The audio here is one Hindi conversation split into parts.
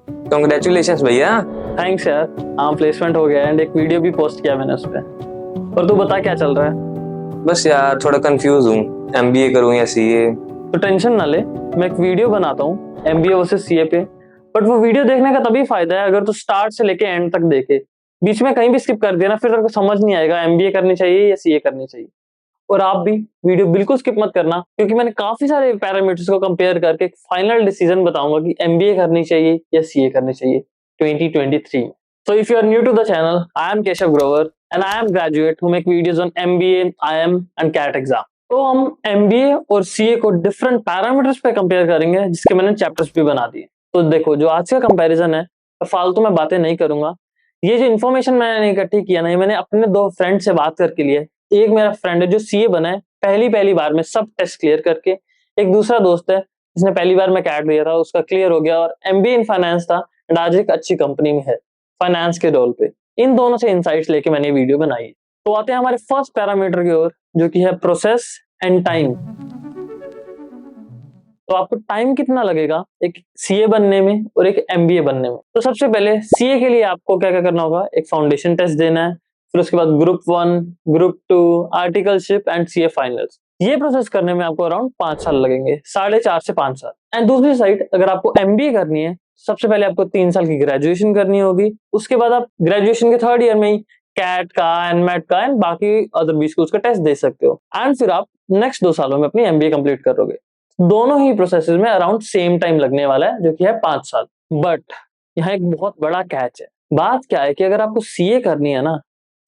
कंग्रेचुलेशंस भैया। थैंक्स यार। हाँ, प्लेसमेंट हो गया एंड एक वीडियो भी पोस्ट किया मैंने उस पर। और तू बता क्या चल रहा है? बस यार थोड़ा कंफ्यूज हूँ, एमबीए करूँ या सीए। तो टेंशन ना ले, मैं एक वीडियो बनाता हूँ एमबीए वर्सेस सीए पे। बट वो वीडियो देखने का तभी फायदा है अगर तू स्टार्ट से लेके एंड तक देखे। बीच में कहीं भी स्किप कर दिया ना, फिर तेरे को समझ नहीं आएगा एमबीए करनी चाहिए या सीए करनी चाहिए। और आप भी वीडियो बिल्कुल स्किप मत करना, क्योंकि मैंने काफी सारे पैरामीटर्स को कंपेयर करके एक फाइनल डिसीजन बताऊंगा कि एमबीए करनी चाहिए या सीए करनी चाहिए 2023 में। So if you are new to the channel, I am Keshav Grover and I am graduate who make videos on MBA, IM and CAT exam. तो हम MBA और CA को डिफरेंट पैरामीटर्स पे कंपेयर करेंगे, जिसके मैंने चैप्टर्स भी बना दिए। तो देखो, जो आज का कंपैरिजन है, फालतू में बातें नहीं करूंगा। ये जो इन्फॉर्मेशन मैंने इकट्ठी किया ना, ये मैंने अपने दो फ्रेंड से बात करके लिया है। एक मेरा फ्रेंड है जो सीए बना है पहली बार में सब टेस्ट क्लियर करके। एक दूसरा दोस्त है जिसने पहली बार में कैट दिया था, उसका क्लियर हो गया और एमबीए इन फाइनेंस था एंड आज एक अच्छी कंपनी में है फाइनेंस के रोल पे। इन दोनों से इंसाइट्स लेके मैंने वीडियो बनाई है। तो आते हैं हमारे फर्स्ट पैरामीटर की ओर, जो कि है प्रोसेस एंड टाइम। तो आपको टाइम कितना लगेगा एक सीए बनने में और एक एमबीए बनने में? तो सबसे पहले सीए के लिए आपको क्या क्या करना होगा, एक फाउंडेशन टेस्ट देना है, फिर उसके बाद group 1, group 2, articleship and CA finals. ये प्रोसेस करने में आपको अराउंड 5 साल लगेंगे, 4.5 से 5 साल। एंड दूसरी साइड अगर आपको एमबीए करनी है, सबसे पहले आपको 3 साल की ग्रेजुएशन करनी होगी। उसके बाद आप ग्रेजुएशन के थर्ड ईयर में ही कैट का, एनमेट का एंड बाकी अदर भी स्कूल्स का टेस्ट दे सकते हो। एंड फिर आप नेक्स्ट 2 सालों में अपनी एमबीए कंप्लीट करोगे। दोनों ही प्रोसेसेस में अराउंड सेम टाइम लगने वाला है, जो कि है 5 साल। बट यहाँ एक बहुत बड़ा कैच है। बात क्या है कि अगर आपको सीए करनी है ना,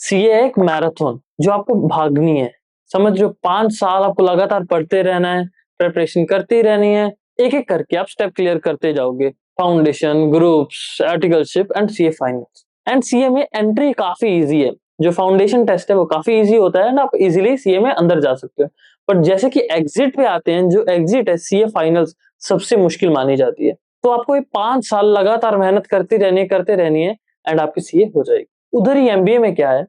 सीए है एक मैराथन जो आपको भागनी है। समझ जो 5 साल आपको लगातार पढ़ते रहना है, प्रिपरेशन करती रहनी है, एक एक करके आप स्टेप क्लियर करते जाओगे। Foundation, groups, articleship and CA finals. And CA में एंट्री काफी इजी है। जो फाउंडेशन टेस्ट है वो काफी इजी होता है ना, आप इजीली सीए में अंदर जा सकते हो। बट जैसे कि एग्जिट पे आते हैं, जो एग्जिट है सीए फाइनल्स सबसे मुश्किल मानी जाती है। तो आपको ये 5 साल लगातार मेहनत करते रहनी है एंड आपकी सीए हो जाएगी। उधर ही एमबीए में क्या है,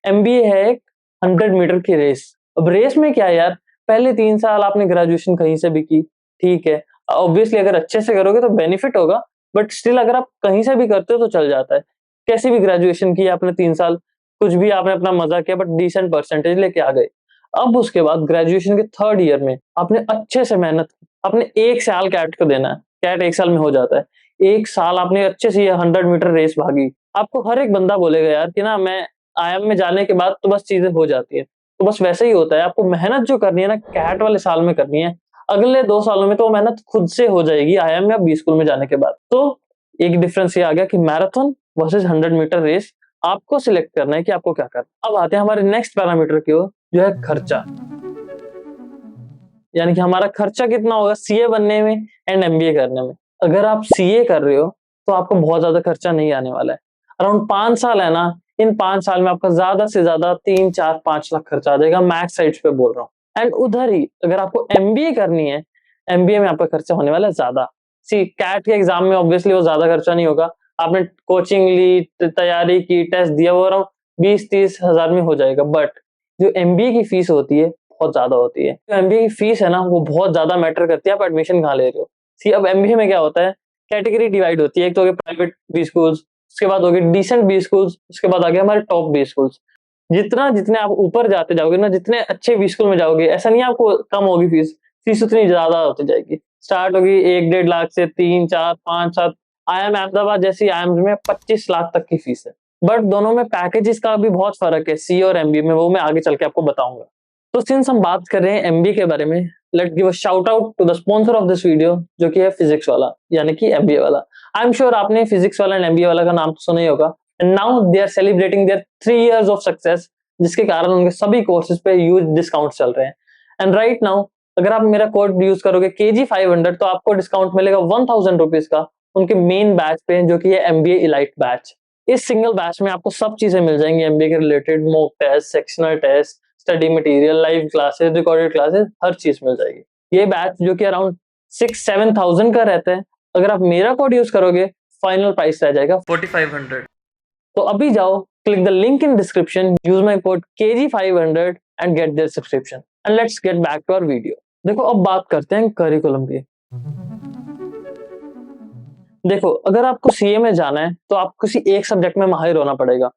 एमबीए है एक 100 मीटर की रेस। अब रेस में क्या है यार, पहले 3 साल आपने ग्रेजुएशन कहीं से भी की, ठीक है, ऑब्वियसली अगर अच्छे से करोगे तो बेनिफिट होगा। बट स्टिल अगर आप कहीं से भी करते हो तो चल जाता है। कैसी भी ग्रेजुएशन की आपने 3 साल, कुछ भी आपने अपना मजा किया, बट डिसेंट परसेंटेज लेके आ गए। अब उसके बाद ग्रेजुएशन के थर्ड ईयर में आपने अच्छे से मेहनत की, आपने 1 साल कैट को देना है। कैट 1 साल में हो जाता है। 1 साल आपने अच्छे से ये 100 मीटर रेस भागी। आपको हर एक बंदा बोलेगा यार कि ना, मैं आईएम में जाने के बाद तो बस चीजें हो जाती है। तो बस वैसे ही होता है, आपको मेहनत जो करनी है ना, कैट वाले साल में करनी है। अगले 2 सालों में तो वो मेहनत खुद से हो जाएगी आईएम या बी स्कूल में जाने के बाद। तो एक डिफरेंस ये आ गया कि मैराथन वर्सेस 100 मीटर रेस आपको सिलेक्ट करना है कि आपको क्या करना। अब आते हैं हमारे नेक्स्ट पैरामीटर की ओर, जो है खर्चा। यानी कि हमारा खर्चा कितना होगा सीए बनने में एंड एमबीए करने में। अगर आप सीए कर रहे हो तो आपको बहुत ज्यादा खर्चा नहीं आने वाला है। अराउंड 5 साल है ना, इन 5 साल में आपका ज्यादा से ज्यादा 3, 4, 5 लाख खर्चा आ जाएगा, मैक्स साइड्स पे बोल रहा हूँ। एंड उधर ही अगर आपको एमबीए करनी है, एमबीए में आपका खर्चा होने वाला है ज्यादा। सी कैट के एग्जाम में ऑब्वियसली वो ज्यादा खर्चा नहीं होगा। आपने कोचिंग ली, तैयारी की, टेस्ट दिया, वो अराउंड 20-30 हजार में हो जाएगा। बट जो एमबीए की फीस होती है बहुत ज्यादा होती है। जो एमबीए की फीस है ना, वो बहुत ज्यादा मैटर करती है आप एडमिशन कहाँ ले रहे हो। सी अब एमबीए में क्या होता है, कैटेगरी डिवाइड होती है। एक तो हो गए प्राइवेट बी स्कूल्स, उसके बाद हो गए डिसेंट बी स्कूल्स, उसके बाद आ गए हमारे टॉप बी स्कूल्स। जितना जितने आप ऊपर जाते जाओगे ना, जितने अच्छे बी स्कूल में जाओगे, ऐसा नहीं है आपको कम होगी फीस, फीस उतनी ज्यादा होती जाएगी। स्टार्ट होगी 1-1.5 लाख से 3, 4, 5, 7। आईएम अहमदाबाद जैसी आईएम में 25 लाख तक की फीस है। बट दोनों में पैकेजेस का भी बहुत फर्क है सी और एमबीए में, वो मैं आगे चल के आपको बताऊंगा। तो सिंस हम बात कर रहे हैं एमबीए के बारे में, let give a shout out to the sponsor of this video, जो कि है फिजिक्स वाला, यानी कि MBA Wallah. I am sure आपने Physics Wallah and MBA Wallah का नाम तो सुना ही होगा। And now they are celebrating their 3 years of success, जिसके कारण उनके सभी कोर्सेज पे ह्यूज डिस्काउंट चल रहे हैं। एंड राइट नाउ अगर आप मेरा कोड यूज करोगे KG500, तो आपको डिस्काउंट मिलेगा 1000 रुपीज का उनके मेन बैच पे, जो कि है एमबीए इलाइट बैच। इस सिंगल बैच में आपको सब चीजें मिल जाएंगी एमबीए के related, mock test, sectional test, study material, live classes, recorded classes, हर चीज मिल जाएगी। ये बैच जो कि अराउंड 6-7 thousand का रहता है, अगर आप मेरा कोड यूज करोगे फाइनल प्राइस रह जाएगा 4500। तो अभी जाओ, click the link in description, use my code KG500 and get their subscription. And let's get back to our video. देखो अब बात करते हैं करिकुलम की। देखो, अगर आपको सीए में जाना है तो आपको किसी एक सब्जेक्ट में माहिर होना पड़ेगा।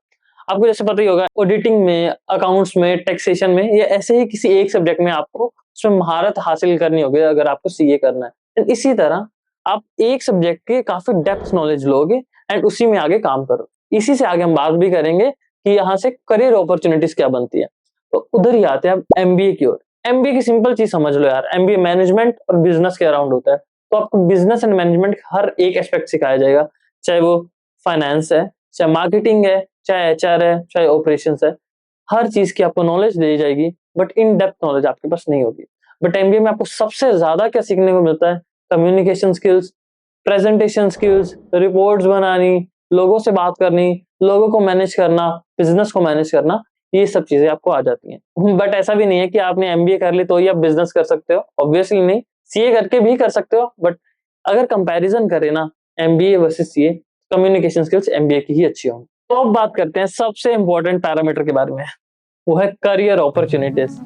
आपको जैसे पता ही होगा, ऑडिटिंग में, अकाउंट्स में, टैक्सेशन में, या ऐसे ही किसी एक सब्जेक्ट में आपको उसमें महारत हासिल करनी होगी अगर आपको सीए करना है। इसी तरह आप एक सब्जेक्ट के काफी डेप्थ नॉलेज लोगे एंड उसी में आगे काम करो। इसी से आगे हम बात भी करेंगे कि यहाँ से करियर अपॉर्चुनिटीज क्या बनती है। तो उधर ही आते हैं अब एमबीए की ओर। एमबीए की सिंपल चीज समझ लो यार, एमबीए मैनेजमेंट और बिजनेस के अराउंड होता है। तो आपको बिजनेस एंड मैनेजमेंट हर एक एस्पेक्ट सिखाया जाएगा, चाहे वो फाइनेंस है, चाहे मार्केटिंग है, चाहे एचआर है, चाहे ऑपरेशंस है। हर चीज की आपको नॉलेज दी जाएगी, बट इन डेप्थ नॉलेज आपके पास नहीं होगी। बट एमबीए में आपको सबसे ज्यादा क्या सीखने को मिलता है? Communication skills, presentation skills, reports बनानी, लोगों से बात करनी, लोगों को मैनेज करना, बिजनेस को मैनेज करना, ये सब चीजें आपको आ जाती हैं। बट ऐसा भी नहीं है कि आपने एमबीए कर ली तो ही आप बिजनेस कर सकते हो, ऑब्वियसली नहीं, सीए करके भी कर सकते हो। बट अगर कंपैरिजन करें ना MBA versus CA, communication skills MBA की ही अच्छी होंगी। तो अब बात करते हैं सबसे इंपॉर्टेंट पैरामीटर के बारे में, वो है करियर अपॉर्चुनिटीज।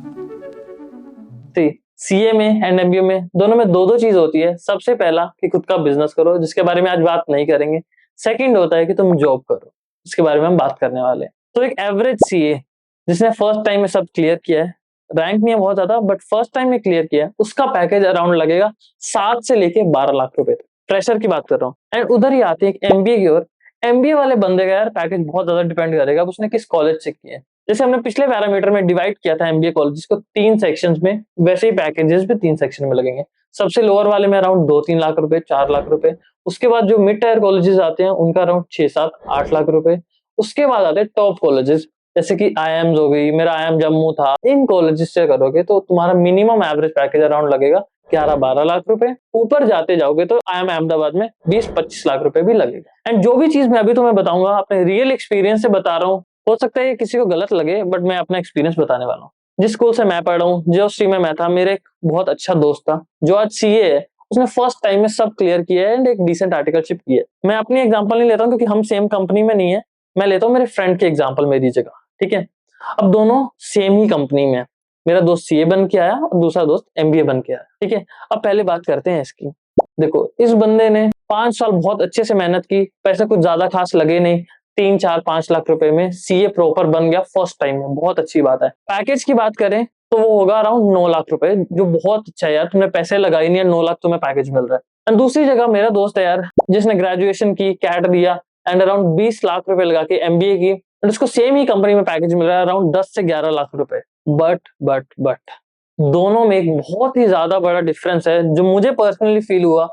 सीए में एंड एमबीए में दोनों में दो दो चीज होती है। सबसे पहला कि खुद का बिजनेस करो, जिसके बारे में आज बात नहीं करेंगे। सेकंड होता है कि तुम जॉब करो, जिसके बारे में हम बात करने वाले हैं। तो एक एवरेज सीए जिसने फर्स्ट टाइम में सब क्लियर किया है, रैंक नहीं है बहुत ज्यादा बट फर्स्ट टाइम में क्लियर किया है, उसका पैकेज अराउंड लगेगा 7 से लेके 12 लाख रुपए तक। प्रेशर की बात कर रहा हूँ। एंड उधर ही आते हैं एमबीए की ओर। एमबीए वाले बंदे का यार पैकेज बहुत ज्यादा डिपेंड करेगा उसने किस कॉलेज से किया है। जैसे हमने पिछले पैरामीटर में डिवाइड किया था एमबीए कॉलेज को 3 सेक्शंस में, वैसे ही पैकेजेस भी 3 सेक्शन में लगेंगे। सबसे लोअर वाले में अराउंड 2-3 लाख रुपए, 4 लाख रुपए। उसके बाद जो मिड टायर कॉलेजेस आते हैं उनका अराउंड 6-7-8 लाख रुपए। उसके बाद आते हैं टॉप कॉलेजेस, जैसे कि आईएम्स हो गई, मेरा आईएम जम्मू था। इन कॉलेजेस से करोगे तो तुम्हारा मिनिमम एवरेज पैकेज अराउंड लगेगा 11-12 लाख रुपए। ऊपर जाते जाओगे तो आईएम अहमदाबाद में 20-25 लाख रुपए भी लगेगा। एंड जो भी चीज मैं अभी तुम्हें बताऊंगा अपने रियल एक्सपीरियंस से बता रहा हूँ। हो सकता है ये किसी को गलत लगे बट मैं अपना एक्सपीरियंस बताने वाला हूँ। जिस स्कूल से मैं पढ़ रहा हूँ, जो स्ट्रीम में मैं था, मेरे एक बहुत अच्छा दोस्त था जो आज सीए है। उसने फर्स्ट टाइम में सब क्लियर किया है एंड एक डिसेंट आर्टिकलशिप की है। मैं अपनी एग्जांपल नहीं लेता हूँ क्योंकि हम सेम कंपनी में नहीं है, मैं लेता हूँ मेरे फ्रेंड की एग्जांपल मेरी जगह, ठीक है। अब दोनों सेम ही कंपनी में है। मेरा दोस्त सीए बन के आया और दूसरा दोस्त एमबीए बन के आया, ठीक है। अब पहले बात करते हैं इसकी। देखो, इस बंदे ने 5 साल बहुत अच्छे से मेहनत की, पैसे कुछ ज्यादा खास लगे नहीं, 3-4-5 लाख रुपए में सीए प्रॉपर बन गया फर्स्ट टाइम में, बहुत अच्छी बात है। पैकेज की बात करें तो वो होगा अराउंड 9 लाख रुपए, जो बहुत अच्छा है यार, तुमने पैसे लगाए नहीं है, 9 लाख तुम्हें पैकेज मिल रहा है। एंड दूसरी जगह मेरा दोस्त है यार, जिसने ग्रेजुएशन की, कैट दिया एंड अराउंड 20 लाख रुपए लगा के एमबीए की, एंड उसको सेम ही कंपनी में पैकेज मिल रहा है अराउंड 10 से 11 लाख रुपए। बट दोनों में एक बहुत ही ज्यादा बड़ा डिफरेंस है जो मुझे पर्सनली फील हुआ।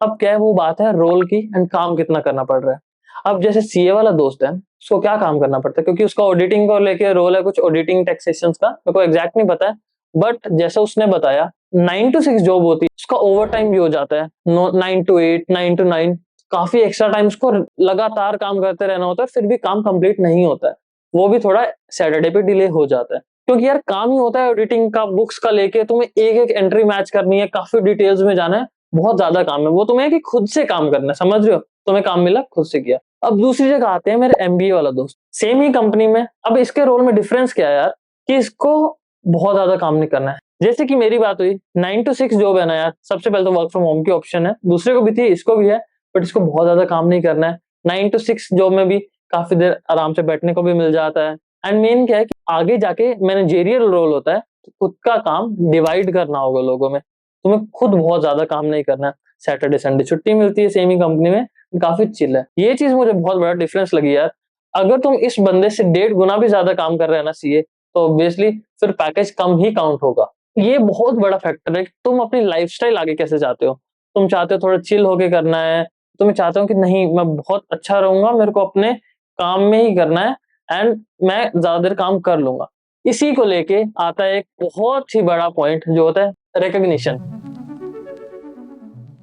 अब क्या है, वो बात है रोल की एंड काम कितना करना पड़ रहा है। अब जैसे सीए वाला दोस्त है, उसको क्या काम करना पड़ता है, क्योंकि उसका ऑडिटिंग को लेके रोल है, कुछ ऑडिटिंग टैक्सेशन का, मेरे को एग्जैक्ट नहीं पता है। बट जैसे उसने बताया 9 to 6 जॉब होती है, उसका ओवर टाइम भी हो जाता है, 9 to 8, 9 to 9, काफी एक्स्ट्रा टाइम उसको लगातार काम करते रहना होता है, फिर भी काम कंप्लीट नहीं होता है। वो भी थोड़ा सैटरडे पे डिले हो जाता है, क्योंकि यार काम ही होता है ऑडिटिंग का, बुक्स का लेके तुम्हें एक एक एंट्री मैच करनी है, काफी डिटेल्स में जाना है, बहुत ज्यादा काम है वो तुम्हें कि खुद से काम करना है, समझ रहे हो। तुम्हें काम मिला, खुद से किया। अब दूसरी जगह आते हैं मेरे एमबीए वाला दोस्त, सेम ही कंपनी में। अब इसके रोल में डिफरेंस क्या है यार, कि इसको बहुत ज्यादा काम नहीं करना है। जैसे कि मेरी बात हुई 9 to 6 जॉब है ना यार, सबसे पहले तो वर्क फ्रॉम होम की ऑप्शन है, दूसरे को भी थी, इसको भी है, बट इसको बहुत ज्यादा काम नहीं करना है। 9 to 6 जॉब में भी काफी देर आराम से बैठने को भी मिल जाता है। एंड मेन क्या है कि आगे जाके मैनेजेरियल रोल होता है, तो खुद का काम डिवाइड करना होगा लोगों में, तुम्हें खुद बहुत ज्यादा काम नहीं करना है। सैटरडे संडे छुट्टी मिलती है सेम ही कंपनी में, काफी चिल है। ये चीज मुझे बहुत बड़ा डिफरेंस लगी यार। अगर तुम इस बंदे से 1.5 गुना भी ज्यादा काम कर रहे हैं ना सीए, तो ऑब्वियसली फिर पैकेज कम ही काउंट होगा। ये बहुत बड़ा फैक्टर है कि तुम अपनी लाइफस्टाइल आगे कैसे चाहते हो। तुम चाहते हो थोड़ा चिल होके करना है, तुम्हें चाहते हो कि नहीं मैं बहुत अच्छा रहूंगा, मेरे को अपने काम में ही करना है एंड मैं ज्यादा देर काम कर लूंगा। इसी को लेके आता है एक बहुत ही बड़ा पॉइंट जो होता है रिकॉग्निशन।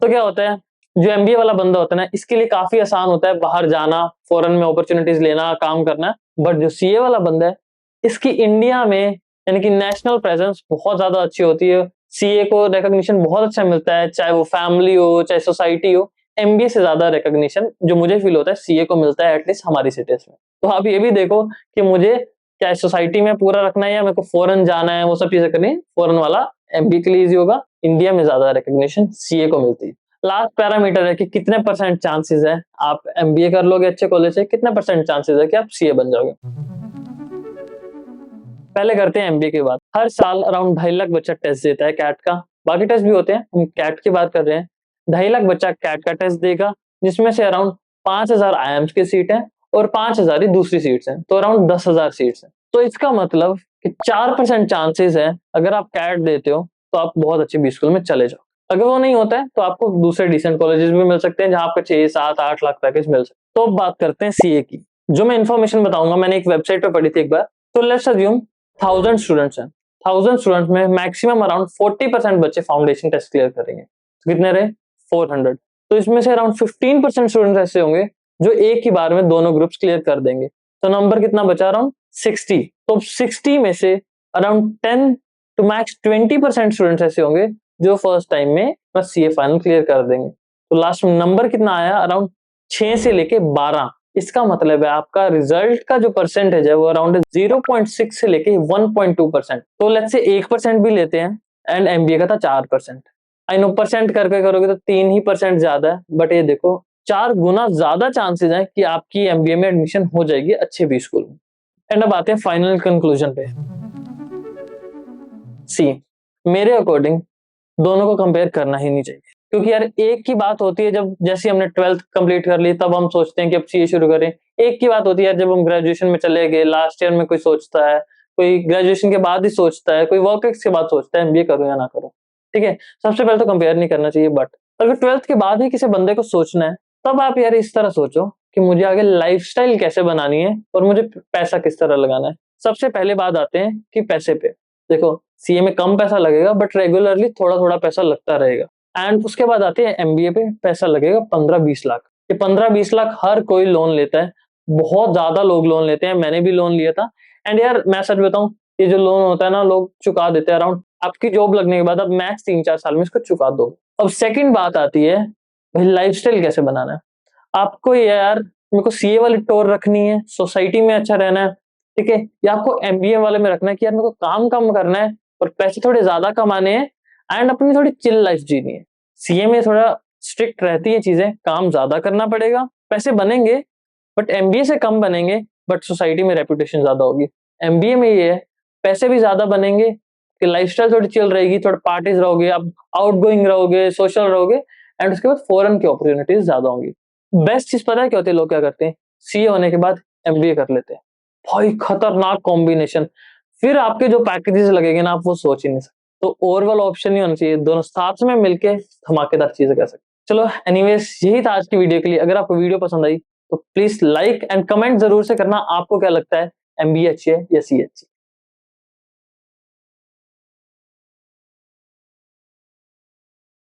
तो क्या होता है, जो एमबीए वाला बंदा होता है ना, इसके लिए काफी आसान होता है बाहर जाना, फॉरेन में अपॉर्चुनिटीज लेना, काम करना। बट जो सीए वाला बंदा है, इसकी इंडिया में यानी कि नेशनल प्रेजेंस बहुत ज्यादा अच्छी होती है। सीए को रिकॉग्निशन बहुत अच्छा मिलता है, चाहे वो फैमिली हो चाहे सोसाइटी हो। एमबीए से ज्यादा रिकॉग्निशन जो मुझे फील होता है सीए को मिलता है, एटलीस्ट हमारी सिटीज में। तो आप ये भी देखो कि मुझे चाहे सोसाइटी में पूरा रखना है या मेरे को फॉरेन जाना है, वो सब चीजें करनी है, फॉरेन वाला एमबीए के लिए इजी होगा। इंडिया में ज्यादा रिकॉग्निशन सीए को मिलती है। लास्ट पैरामीटर है कि कितने परसेंट चांसेस है आप एमबीए कर लोगे अच्छे कॉलेज से, कितने परसेंट चांसेस है कि आप सीए बन जाओगे। पहले करते हैं एमबीए की बात। हर साल अराउंड 2.5 लाख बच्चा टेस्ट देता है कैट का, बाकी टेस्ट भी होते हैं, हम कैट की बात कर रहे हैं। 2.5 लाख बच्चा कैट का टेस्ट देगा, जिसमें से अराउंड 5,000 आईएम्स की सीट है और 5,000 ही दूसरी सीट्स हैं, तो अराउंड 10,000 सीट्स हैं। तो इसका मतलब कि 4% चांसेस है अगर आप कैट देते हो तो आप बहुत अच्छे बी स्कूल में चले जाओ। अगर वो नहीं होता है तो आपको दूसरे डिसेंट कॉलेजेस भी मिल सकते हैं जहां आपको 6, 7, 8 लाख पैकेज मिल सकते हैं। तो अब बात करते हैं सीए की। जो मैं इन्फॉर्मेशन बताऊंगा मैंने एक वेबसाइट पे पढ़ी थी एक बार। तो लेट्स अज्यूम 1000 स्टूडेंट्स हैं, 1000 स्टूडेंट्स में मैक्सिमम अराउंड 40% बच्चे फाउंडेशन टेस्ट क्लियर करेंगे। तो कितने रहे? 400। तो इसमें से अराउंड 15% स्टूडेंट्स ऐसे होंगे जो एक ही बार में दोनों ग्रुप्स क्लियर कर देंगे। तो नंबर कितना बचा? अराउंड 60। तो 60 में से अराउंड 10 टू मैक्स 20% स्टूडेंट्स ऐसे होंगे जो फर्स्ट टाइम में बस सीए फाइनल क्लियर कर देंगे। तो लास्ट में नंबर कितना आया? अराउंड 6 से लेके 12। इसका मतलब है आपका रिजल्ट का जो परसेंटेज है वो अराउंड 0.6 से लेके 1.2%। तो लेट्स से 1% भी लेते हैं एंड एमबीए का था 4%। आई नो परसेंट करके करोगे तो 3% ज्यादा है, बट ये देखो 4 गुना ज्यादा चांसेस हैं कि आपकी एमबीए में एडमिशन हो जाएगी अच्छे बी स्कूल में। एंड अब आते हैं फाइनल कंक्लूजन पे। सी, मेरे अकॉर्डिंग दोनों को कंपेयर करना ही नहीं चाहिए, क्योंकि यार एक की बात होती है जब जैसे हमने 12th कंप्लीट कर ली तब हम सोचते हैं कि अब सीए शुरू करें। एक की बात होती है जब हम ग्रेजुएशन में चले गए, लास्ट ईयर में कोई सोचता है, कोई ग्रेजुएशन के बाद ही सोचता है, कोई वर्क एक्स के बाद सोचता है एमबीए करूं या ना करूं। ठीक है, सबसे पहले तो कंपेयर नहीं करना चाहिए। बट अगर 12th के बाद ही किसी बंदे को सोचना है तब आप यार इस तरह सोचो कि मुझे आगे लाइफस्टाइल कैसे बनानी है और मुझे पैसा किस तरह लगाना है। सबसे पहले बात आते हैं कि पैसे पे। देखो सीए में कम पैसा लगेगा बट रेगुलरली थोड़ा थोड़ा पैसा लगता रहेगा। एंड उसके बाद आते हैं एमबीए पे, पैसा लगेगा 15-20 लाख। ये 15-20 लाख हर कोई लोन लेता है, बहुत ज्यादा लोग लोन लेते हैं, मैंने भी लोन लिया था। एंड यार मैं सच बताऊं, ये जो लोन होता है ना लोग चुका देते हैं अराउंड, आपकी जॉब लगने के बाद अब मैक्स 3-4 साल में इसको चुका दो। अब सेकंड बात आती है भाई लाइफस्टाइल कैसे बनाना है आपको। यार मेरे को सीए वाली टोर रखनी है, सोसाइटी में अच्छा रहना है, ठीक है, या आपको एमबीए वाले में रखना है कि यार मेरे को काम कम करना है और पैसे थोड़े ज्यादा कमाने हैं एंड अपनी थोड़ी चिल लाइफ जीनी है। सीए में थोड़ा स्ट्रिक्ट रहती है चीजें, काम ज्यादा करना पड़ेगा, पैसे बनेंगे बट एमबीए से कम बनेंगे, बट सोसाइटी में रेपुटेशन ज्यादा होगी। एमबीए में ये है पैसे भी ज्यादा बनेंगे कि लाइफस्टाइल थोड़ी चिल रहेगी, थोड़ा पार्टीज रहोगे, आप आउटगोइंग रहोगे, सोशल रहोगे एंड उसके बाद फॉरेन की अपॉर्चुनिटीज ज्यादा होंगी। बेस्ट चीज पता है क्या होती है? लोग क्या करते हैं, सीए होने के बाद एमबीए कर लेते हैं। भाई खतरनाक कॉम्बिनेशन, फिर आपके जो पैकेजेस लगेंगे ना आप वो सोच ही नहीं सकते। तो ओवरऑल ऑप्शन नहीं होना चाहिए, दोनों साथ में मिलके धमाकेदार चीजें कर सकते। चलो एनीवेज यही था आज की वीडियो के लिए। अगर आपको वीडियो पसंद आई तो प्लीज लाइक एंड कमेंट जरूर से करना, आपको क्या लगता है एमबीए अच्छी है या सीए अच्छी है।